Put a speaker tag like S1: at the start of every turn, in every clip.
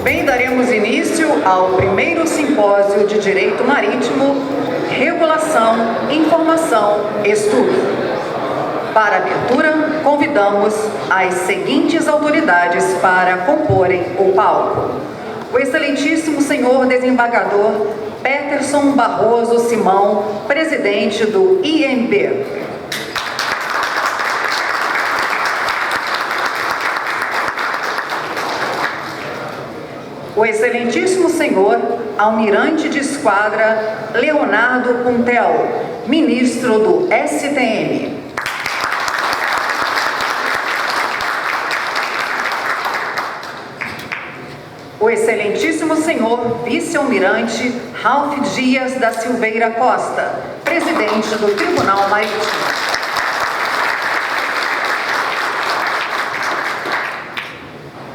S1: Bem, daremos início ao primeiro simpósio de Direito Marítimo, Regulação, Informação, Estudo. Para a abertura, convidamos as seguintes autoridades para comporem o palco. O excelentíssimo senhor desembargador Peterson Barroso Simão, presidente do IMB. O excelentíssimo senhor almirante de esquadra Leonardo Puntel, ministro do STM. O excelentíssimo senhor vice-almirante Ralph Dias da Silveira Costa, presidente do Tribunal Marítimo.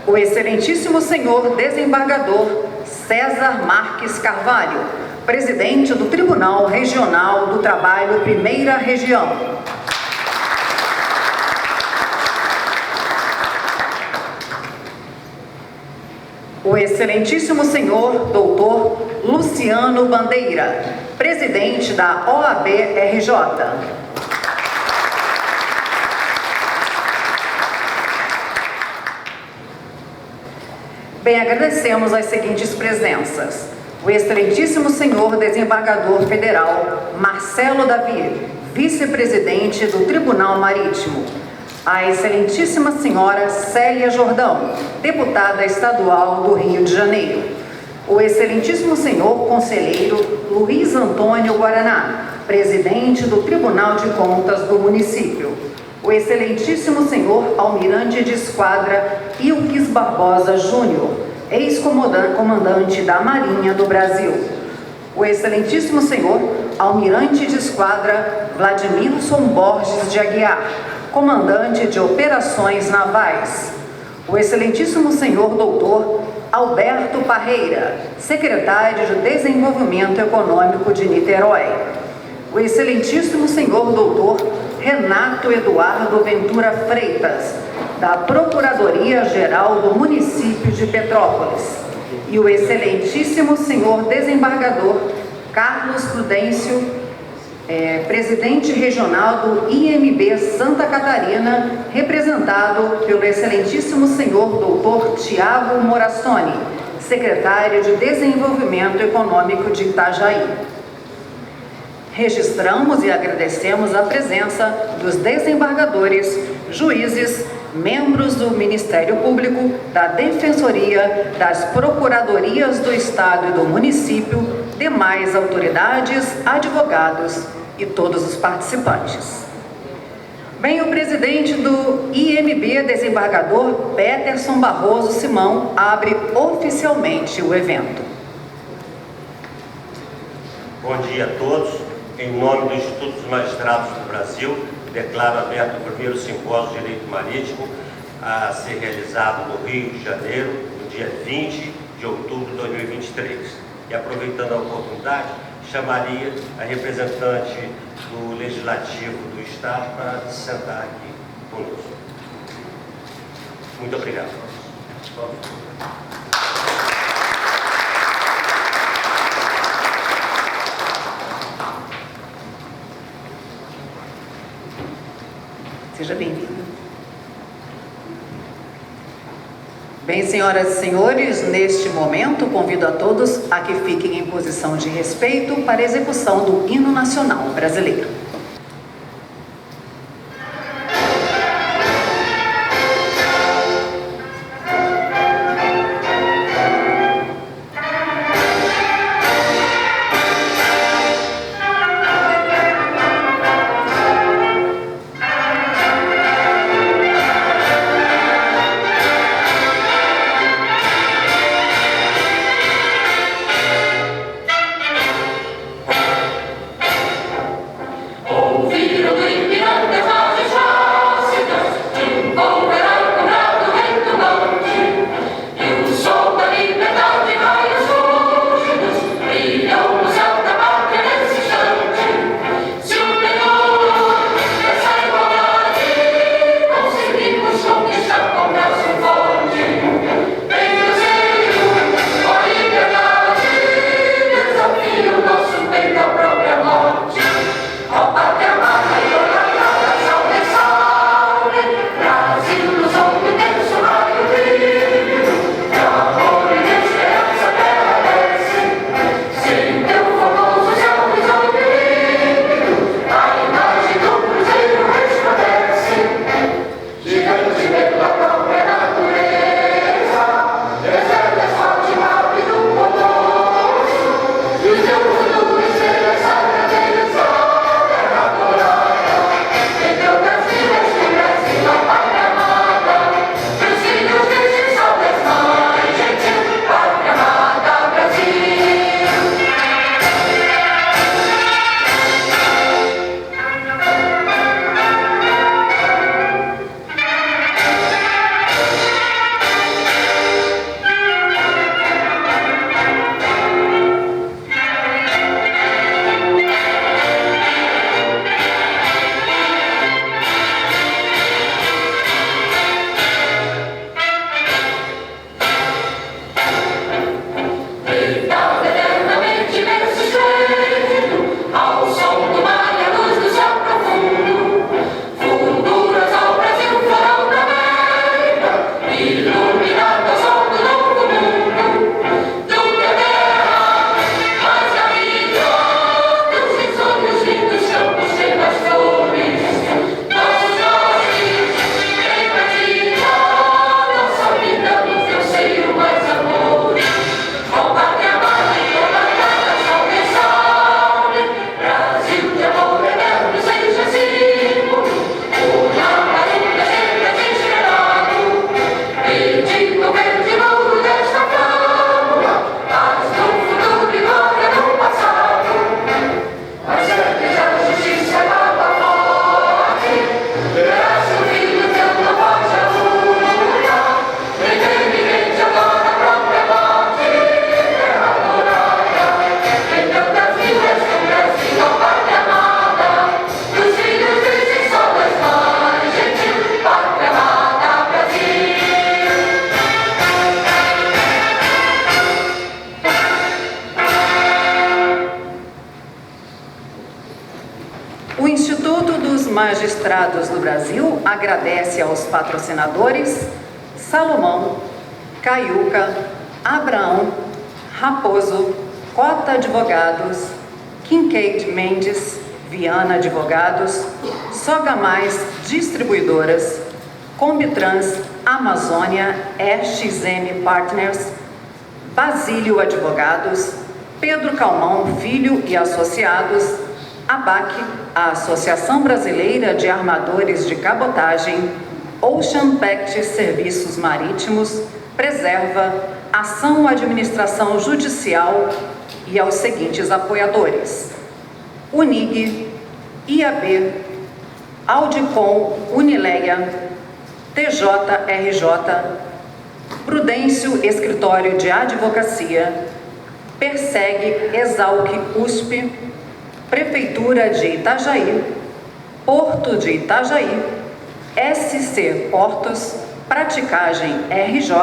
S1: O excelentíssimo senhor desembargador César Marques Carvalho, presidente do Tribunal Regional do Trabalho, Primeira Região. O excelentíssimo senhor doutor Luciano Bandeira, presidente da OAB-RJ. Bem, agradecemos as seguintes presenças. O excelentíssimo senhor desembargador federal Marcelo Davi, vice-presidente do Tribunal Marítimo. A excelentíssima senhora Célia Jordão, deputada estadual do Rio de Janeiro. O excelentíssimo senhor conselheiro Luiz Antônio Guaraná, presidente do Tribunal de Contas do município. O excelentíssimo senhor almirante de esquadra Ilques Barbosa Júnior, ex-comandante da Marinha do Brasil. O excelentíssimo senhor almirante de esquadra Vladimilson Borges de Aguiar, comandante de operações navais. O excelentíssimo senhor doutor Alberto Parreira, secretário de Desenvolvimento Econômico de Niterói. O excelentíssimo senhor doutor Renato Eduardo Ventura Freitas, da Procuradoria-Geral do município de Petrópolis. E o excelentíssimo senhor desembargador Carlos Prudêncio, presidente regional do IMB Santa Catarina, representado pelo excelentíssimo senhor doutor Tiago Morassoni, secretário de Desenvolvimento Econômico de Itajaí. Registramos e agradecemos a presença dos desembargadores, juízes, membros do Ministério Público, da Defensoria, das Procuradorias do Estado e do município, demais autoridades, advogados e todos os participantes. Bem, o presidente do IMB, desembargador Peterson Barroso Simão, abre oficialmente o evento.
S2: Bom dia a todos. Em nome do Instituto dos Magistrados do Brasil, declaro aberto o primeiro simpósio de Direito Marítimo a ser realizado no Rio de Janeiro, no dia 20 de outubro de 2023. E aproveitando a oportunidade, chamaria a representante do Legislativo do Estado para se sentar aqui conosco. Muito obrigado.
S1: Seja bem-vindo. Bem, senhoras e senhores, neste momento convido a todos a que fiquem em posição de respeito para a execução do Hino Nacional Brasileiro. Magistrados do Brasil agradece aos patrocinadores Salomão, Caiuca, Abraão, Raposo, Cota Advogados, Kincaid Mendes, Viana Advogados, Soga Mais Distribuidoras, Combitrans, Amazônia, EXM Partners, Basílio Advogados, Pedro Calmão Filho e Associados, ABAC, a Associação Brasileira de Armadores de Cabotagem, Ocean Pact Serviços Marítimos, Preserva, Ação Administração Judicial e aos seguintes apoiadores: Unig, IAB, Audicom, Unileia, TJRJ, Prudêncio Escritório de Advocacia, Persegue, Exalc USP, Prefeitura de Itajaí, Porto de Itajaí, SC Portos, Praticagem RJ,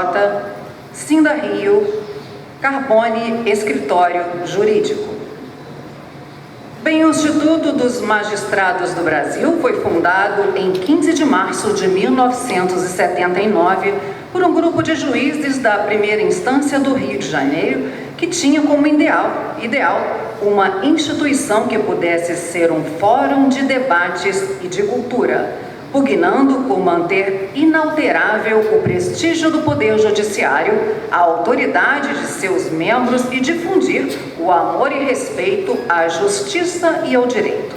S1: Cinda Rio, Carbone Escritório Jurídico. Bem, o Instituto dos Magistrados do Brasil foi fundado em 15 de março de 1979 por um grupo de juízes da primeira instância do Rio de Janeiro que tinha como ideal uma instituição que pudesse ser um fórum de debates e de cultura, pugnando por manter inalterável o prestígio do Poder Judiciário, a autoridade de seus membros e difundir o amor e respeito à justiça e ao direito.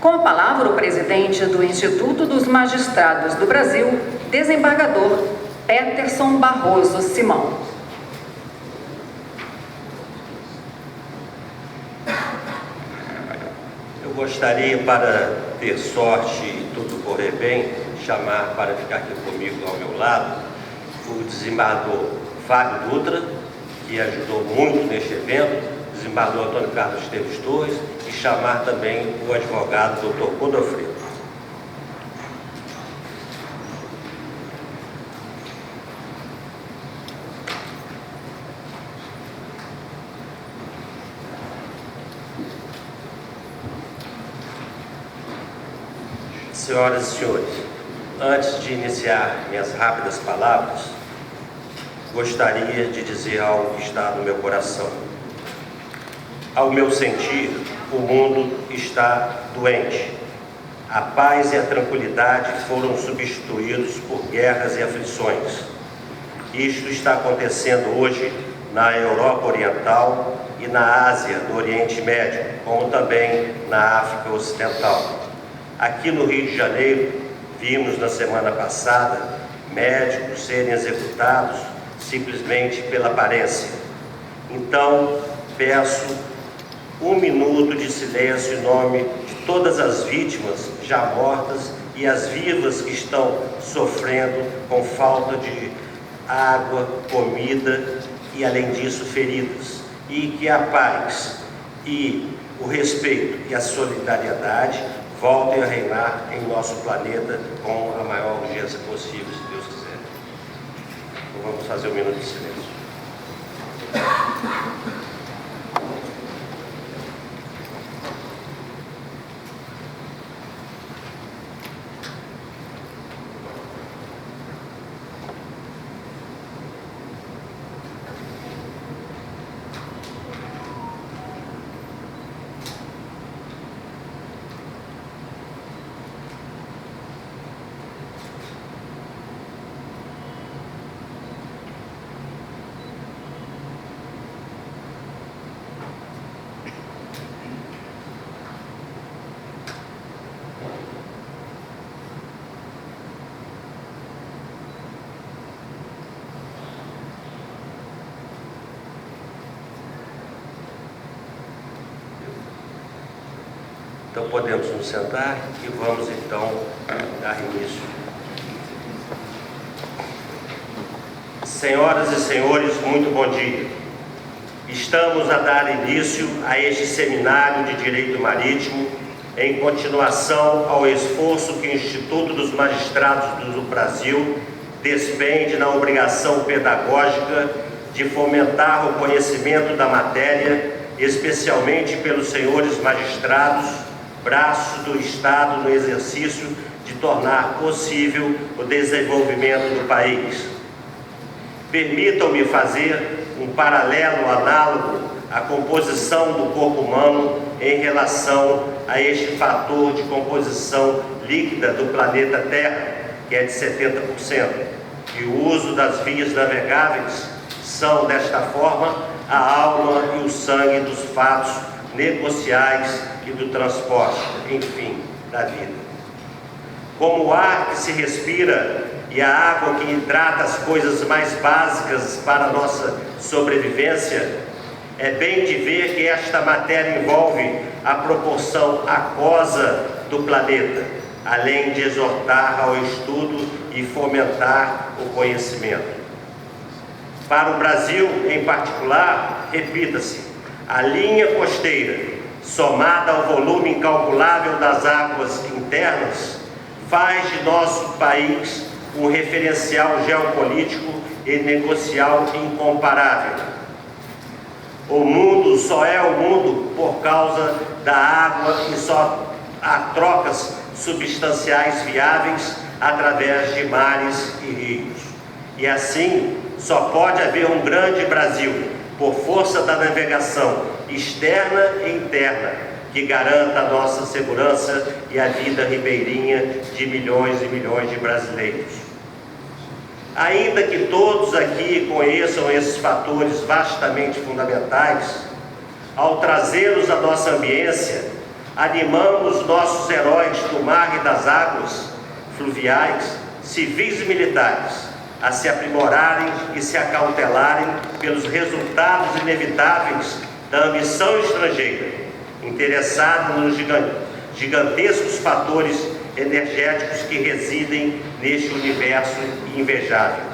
S1: Com a palavra, o presidente do Instituto dos Magistrados do Brasil, desembargador Peterson Barroso Simão.
S2: Gostaria, para ter sorte e tudo correr bem, chamar para ficar aqui comigo ao meu lado o desembargador Fábio Dutra, que ajudou muito neste evento, o desembargador Antônio Carlos Esteves Torres, e chamar também o advogado Dr. Godofredo. Senhoras e senhores, antes de iniciar minhas rápidas palavras, gostaria de dizer algo que está no meu coração. Ao meu sentir, o mundo está doente. A paz e a tranquilidade foram substituídos por guerras e aflições. Isto está acontecendo hoje na Europa Oriental e na Ásia, no Oriente Médio, como também na África Ocidental. Aqui no Rio de Janeiro, vimos na semana passada médicos serem executados simplesmente pela aparência. Então, peço 1 minuto de silêncio em nome de todas as vítimas já mortas e as vivas que estão sofrendo com falta de água, comida e, além disso, feridas. E que a paz e o respeito e a solidariedade voltem a reinar em nosso planeta com a maior urgência possível, se Deus quiser. Então vamos fazer 1 minuto de silêncio. Então podemos nos sentar e vamos então dar início. Senhoras e senhores, muito bom dia. Estamos a dar início a este seminário de Direito Marítimo em continuação ao esforço que o Instituto dos Magistrados do Brasil despende na obrigação pedagógica de fomentar o conhecimento da matéria, especialmente pelos senhores magistrados, braço do Estado no exercício de tornar possível o desenvolvimento do país. Permitam-me fazer um paralelo análogo à composição do corpo humano em relação a este fator de composição líquida do planeta Terra, que é de 70%. E o uso das vias navegáveis são, desta forma, a alma e o sangue dos fatos negociais e do transporte, enfim, da vida. Como o ar que se respira e a água que hidrata as coisas mais básicas para a nossa sobrevivência, é bem de ver que esta matéria envolve a proporção aquosa do planeta, além de exortar ao estudo e fomentar o conhecimento. Para o Brasil, em particular, repita-se, a linha costeira, somada ao volume incalculável das águas internas, faz de nosso país um referencial geopolítico e negocial incomparável. O mundo só é o mundo por causa da água e só há trocas substanciais viáveis através de mares e rios. E assim, só pode haver um grande Brasil por força da navegação externa e interna que garanta a nossa segurança e a vida ribeirinha de milhões e milhões de brasileiros. Ainda que todos aqui conheçam esses fatores vastamente fundamentais, ao trazê-los à nossa ambiência, animamos nossos heróis do mar e das águas fluviais, civis e militares, a se aprimorarem e se acautelarem pelos resultados inevitáveis da ambição estrangeira, interessada nos gigantescos fatores energéticos que residem neste universo invejável.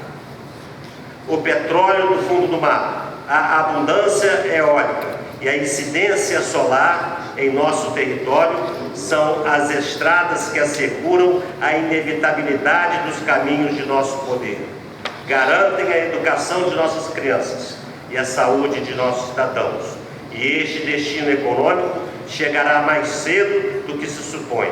S2: O petróleo do fundo do mar, a abundância eólica e a incidência solar em nosso território são as estradas que asseguram a inevitabilidade dos caminhos de nosso poder. Garantem a educação de nossas crianças e a saúde de nossos cidadãos. E este destino econômico chegará mais cedo do que se supõe.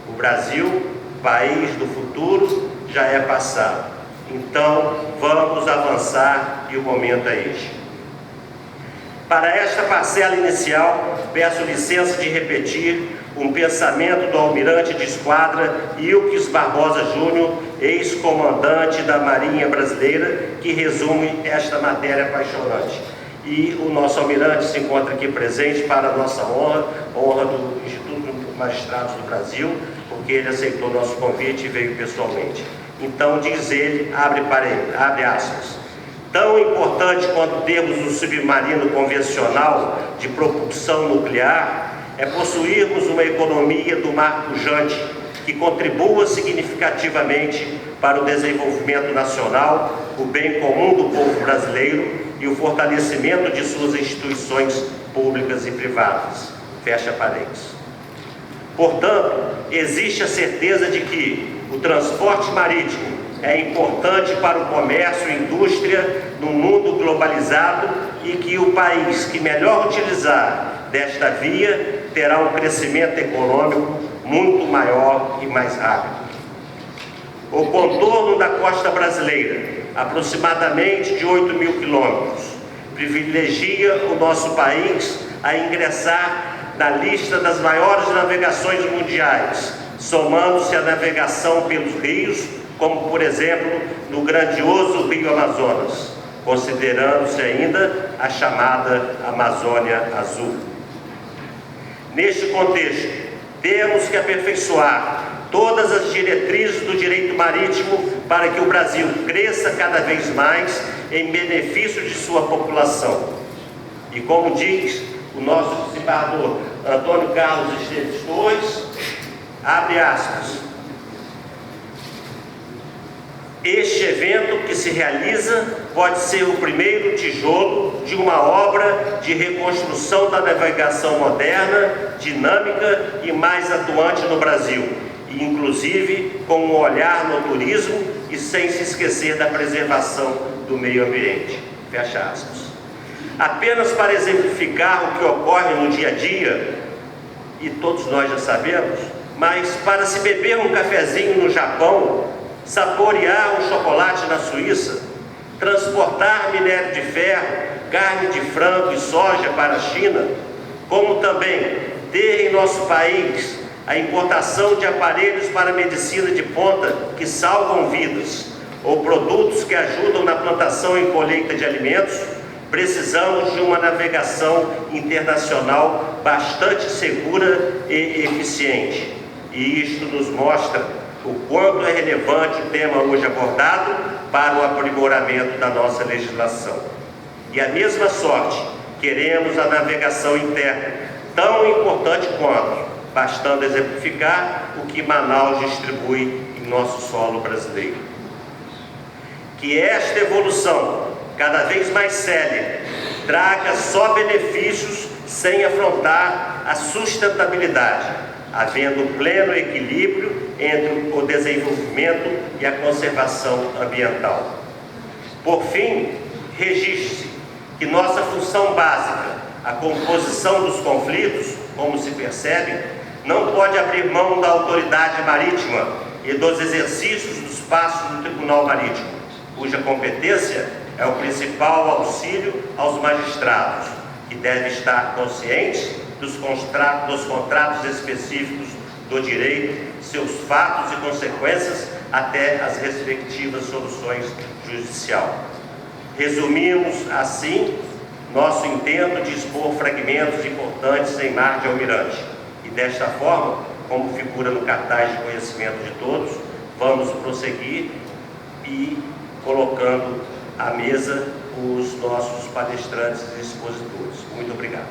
S2: O Brasil, país do futuro, já é passado. Então, vamos avançar e o momento é este. Para esta parcela inicial, peço licença de repetir um pensamento do almirante de esquadra Ilques Barbosa Júnior, ex-comandante da Marinha Brasileira, que resume esta matéria apaixonante. E o nosso almirante se encontra aqui presente para a nossa honra do Instituto de Magistrados do Brasil, porque ele aceitou nosso convite e veio pessoalmente. Então, diz ele, abre aspas, tão importante quanto termos um submarino convencional de propulsão nuclear é possuirmos uma economia do mar pujante que contribua significativamente para o desenvolvimento nacional, o bem comum do povo brasileiro e o fortalecimento de suas instituições públicas e privadas. Fecha parênteses. Portanto, existe a certeza de que o transporte marítimo é importante para o comércio e indústria no mundo globalizado e que o país que melhor utilizar desta via terá um crescimento econômico muito maior e mais rápido. O contorno da costa brasileira, aproximadamente de 8.000 quilômetros, privilegia o nosso país a ingressar na lista das maiores navegações mundiais, somando-se à navegação pelos rios, como por exemplo no grandioso Rio Amazonas, considerando-se ainda a chamada Amazônia Azul. Neste contexto, temos que aperfeiçoar todas as diretrizes do direito marítimo para que o Brasil cresça cada vez mais em benefício de sua população. E como diz o nosso desembargador Antônio Carlos Esteves Torres, abre aspas, este evento que se realiza pode ser o primeiro tijolo de uma obra de reconstrução da navegação moderna, dinâmica e mais atuante no Brasil, e inclusive com um olhar no turismo e sem se esquecer da preservação do meio ambiente. Fecha aspas. Apenas para exemplificar o que ocorre no dia a dia, e todos nós já sabemos, mas para se beber um cafezinho no Japão, saborear um chocolate na Suíça, transportar minério de ferro, carne de frango e soja para a China, como também ter em nosso país a importação de aparelhos para medicina de ponta que salvam vidas, ou produtos que ajudam na plantação e colheita de alimentos, precisamos de uma navegação internacional bastante segura e eficiente. E isto nos mostra o quanto é relevante o tema hoje abordado para o aprimoramento da nossa legislação. E a mesma sorte, queremos a navegação interna, tão importante quanto, bastando exemplificar o que Manaus distribui em nosso solo brasileiro. Que esta evolução, cada vez mais séria, traga só benefícios sem afrontar a sustentabilidade, havendo pleno equilíbrio entre o desenvolvimento e a conservação ambiental. Por fim, registre-se que nossa função básica, a composição dos conflitos, como se percebe, não pode abrir mão da autoridade marítima e dos exercícios do espaço do Tribunal Marítimo, cuja competência é o principal auxílio aos magistrados, que devem estar conscientes dos contratos específicos do direito, seus fatos e consequências, até as respectivas soluções judiciais. Resumimos, assim, nosso intento de expor fragmentos importantes em Mar de Almirante. E desta forma, como figura no cartaz de conhecimento de todos, vamos prosseguir e colocando à mesa os nossos palestrantes e expositores. Muito obrigado.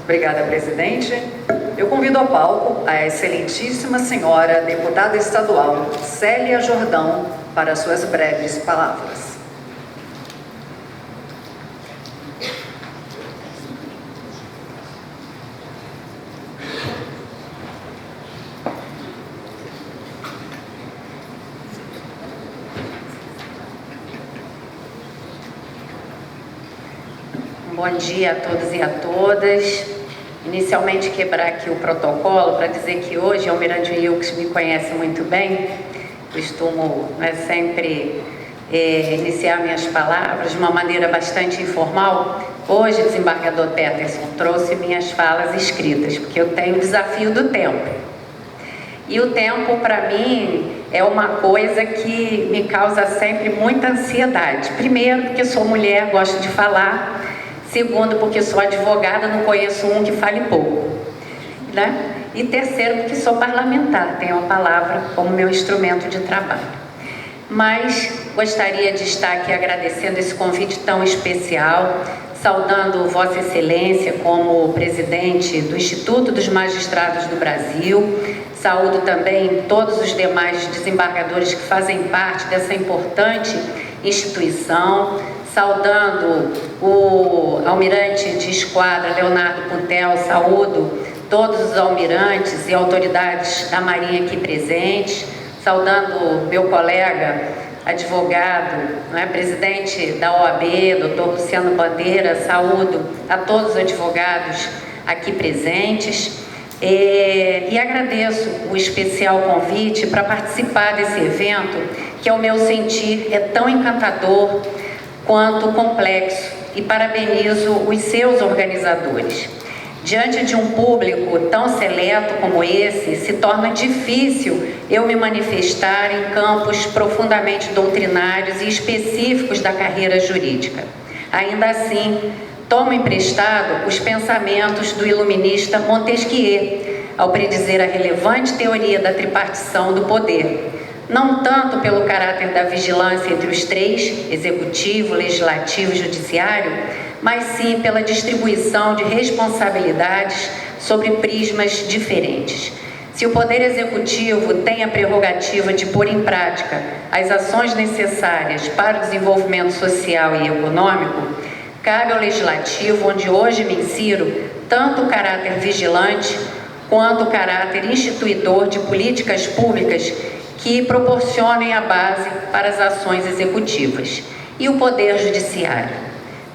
S1: Obrigada, presidente. Eu convido ao palco a excelentíssima senhora deputada estadual Célia Jordão para suas breves palavras.
S3: Bom dia a todos e a todas. Inicialmente quebrar aqui o protocolo para dizer que hoje Almirante Wilkes me conhece muito bem. Costumo sempre iniciar minhas palavras de uma maneira bastante informal. Hoje, desembargador Peterson trouxe minhas falas escritas, porque eu tenho o desafio do tempo. E o tempo, para mim, é uma coisa que me causa sempre muita ansiedade. Primeiro, porque sou mulher, gosto de falar. Segundo, porque sou advogada, não conheço um que fale pouco, né? E terceiro, porque sou parlamentar, tenho a palavra como meu instrumento de trabalho. Mas gostaria de estar aqui agradecendo esse convite tão especial, saudando Vossa Excelência como presidente do Instituto dos Magistrados do Brasil, saúdo também todos os demais desembargadores que fazem parte dessa importante instituição, saudando o almirante de esquadra Leonardo Puntel, saúdo todos os almirantes e autoridades da Marinha aqui presentes, saudando meu colega advogado, presidente da OAB, doutor Luciano Bandeira, saúdo a todos os advogados aqui presentes e agradeço o especial convite para participar desse evento que, ao meu sentir, é tão encantador quanto complexo, e parabenizo os seus organizadores. Diante de um público tão seleto como esse, se torna difícil eu me manifestar em campos profundamente doutrinários e específicos da carreira jurídica. Ainda assim, tomo emprestado os pensamentos do iluminista Montesquieu, ao predizer a relevante teoria da tripartição do poder, não tanto pelo caráter da vigilância entre os três, executivo, legislativo e judiciário, mas sim pela distribuição de responsabilidades sobre prismas diferentes. Se o Poder Executivo tem a prerrogativa de pôr em prática as ações necessárias para o desenvolvimento social e econômico, cabe ao Legislativo, onde hoje me insiro, tanto o caráter vigilante quanto o caráter instituidor de políticas públicas que proporcionem a base para as ações executivas. E o Poder Judiciário?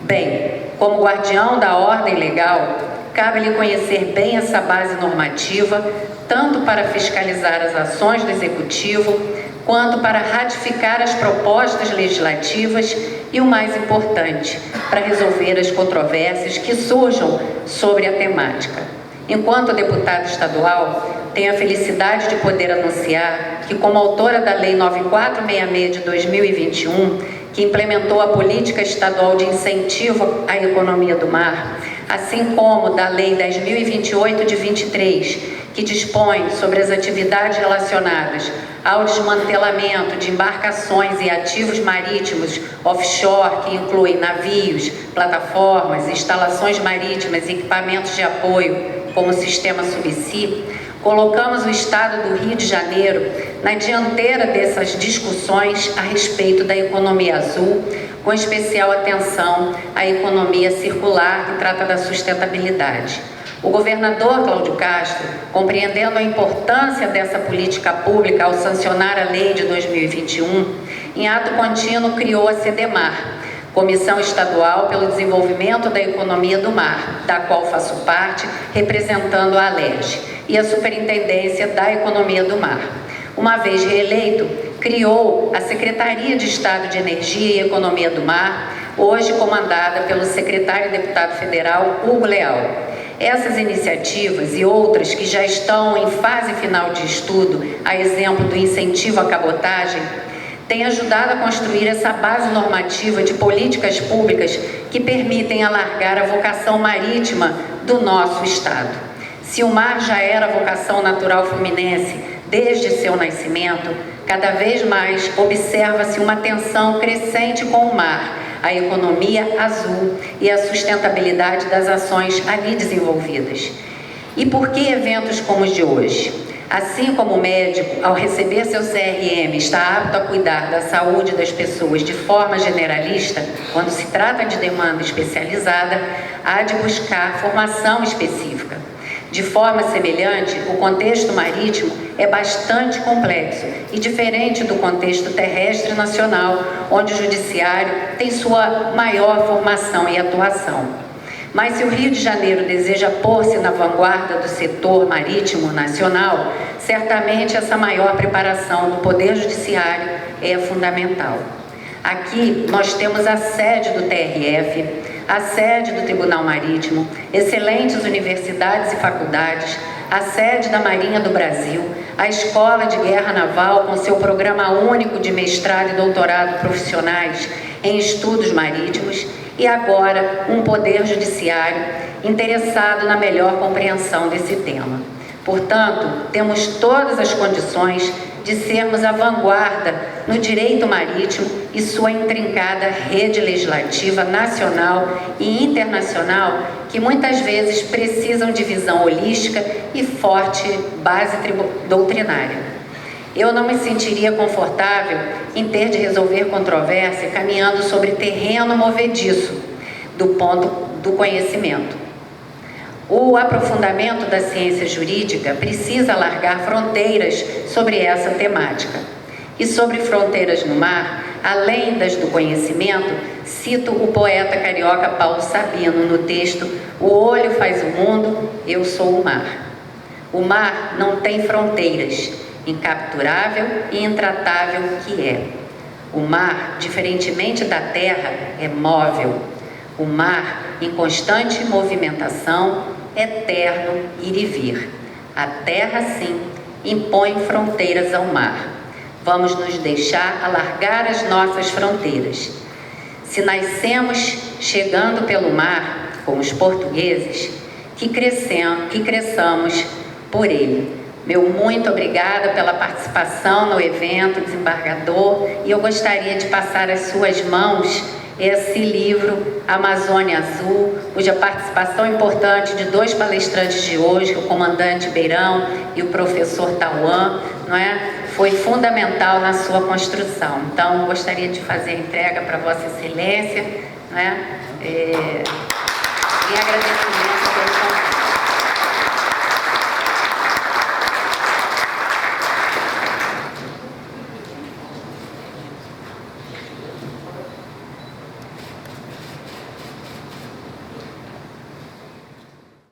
S3: Bem, como guardião da ordem legal, cabe-lhe conhecer bem essa base normativa, tanto para fiscalizar as ações do Executivo, quanto para ratificar as propostas legislativas e, o mais importante, para resolver as controvérsias que surjam sobre a temática. Enquanto deputada estadual, tenho a felicidade de poder anunciar que, como autora da Lei 9466 de 2021, que implementou a Política Estadual de Incentivo à Economia do Mar, assim como da Lei 10.028 de 23, que dispõe sobre as atividades relacionadas ao desmantelamento de embarcações e ativos marítimos offshore, que incluem navios, plataformas, instalações marítimas e equipamentos de apoio, como o sistema Subsea, colocamos o Estado do Rio de Janeiro na dianteira dessas discussões a respeito da economia azul, com especial atenção à economia circular, que trata da sustentabilidade. O governador Cláudio Castro, compreendendo a importância dessa política pública ao sancionar a lei de 2021, em ato contínuo criou a CEDEMAR, Comissão Estadual pelo Desenvolvimento da Economia do Mar, da qual faço parte, representando a ALERJ, e a Superintendência da Economia do Mar. Uma vez reeleito, criou a Secretaria de Estado de Energia e Economia do Mar, hoje comandada pelo secretário e deputado federal Hugo Leal. Essas iniciativas e outras que já estão em fase final de estudo, a exemplo do incentivo à cabotagem, têm ajudado a construir essa base normativa de políticas públicas que permitem alargar a vocação marítima do nosso Estado. Se o mar já era a vocação natural fluminense desde seu nascimento, cada vez mais observa-se uma tensão crescente com o mar, a economia azul e a sustentabilidade das ações ali desenvolvidas. E por que eventos como os de hoje? Assim como o médico, ao receber seu CRM, está apto a cuidar da saúde das pessoas de forma generalista, quando se trata de demanda especializada, há de buscar formação específica. De forma semelhante, o contexto marítimo é bastante complexo e diferente do contexto terrestre nacional, onde o judiciário tem sua maior formação e atuação. Mas se o Rio de Janeiro deseja pôr-se na vanguarda do setor marítimo nacional, certamente essa maior preparação do Poder Judiciário é fundamental. Aqui nós temos a sede do TRF, a sede do Tribunal Marítimo, excelentes universidades e faculdades, a sede da Marinha do Brasil, a Escola de Guerra Naval com seu programa único de mestrado e doutorado profissionais em estudos marítimos e agora um Poder Judiciário interessado na melhor compreensão desse tema. Portanto, temos todas as condições de sermos a vanguarda no direito marítimo e sua intrincada rede legislativa nacional e internacional, que muitas vezes precisam de visão holística e forte base doutrinária. Eu não me sentiria confortável em ter de resolver controvérsia caminhando sobre terreno movediço do ponto do conhecimento. O aprofundamento da ciência jurídica precisa alargar fronteiras sobre essa temática. E sobre fronteiras no mar, além das do conhecimento, cito o poeta carioca Paulo Sabino no texto "O olho faz o mundo, eu sou o mar". O mar não tem fronteiras, incapturável e intratável que é. O mar, diferentemente da terra, é móvel. O mar, em constante movimentação, eterno ir e vir. A terra, sim, impõe fronteiras ao mar. Vamos nos deixar alargar as nossas fronteiras. Se nascemos chegando pelo mar, como os portugueses, que cresçamos por ele. Meu muito obrigada pela participação no evento, desembargador, e eu gostaria de passar às suas mãos esse livro, Amazônia Azul, cuja participação importante de dois palestrantes de hoje, o comandante Beirão e o professor Tauan, não é? Foi fundamental na sua construção. Então, gostaria de fazer a entrega para Vossa Excelência, não é? Em agradecimento pelo convite.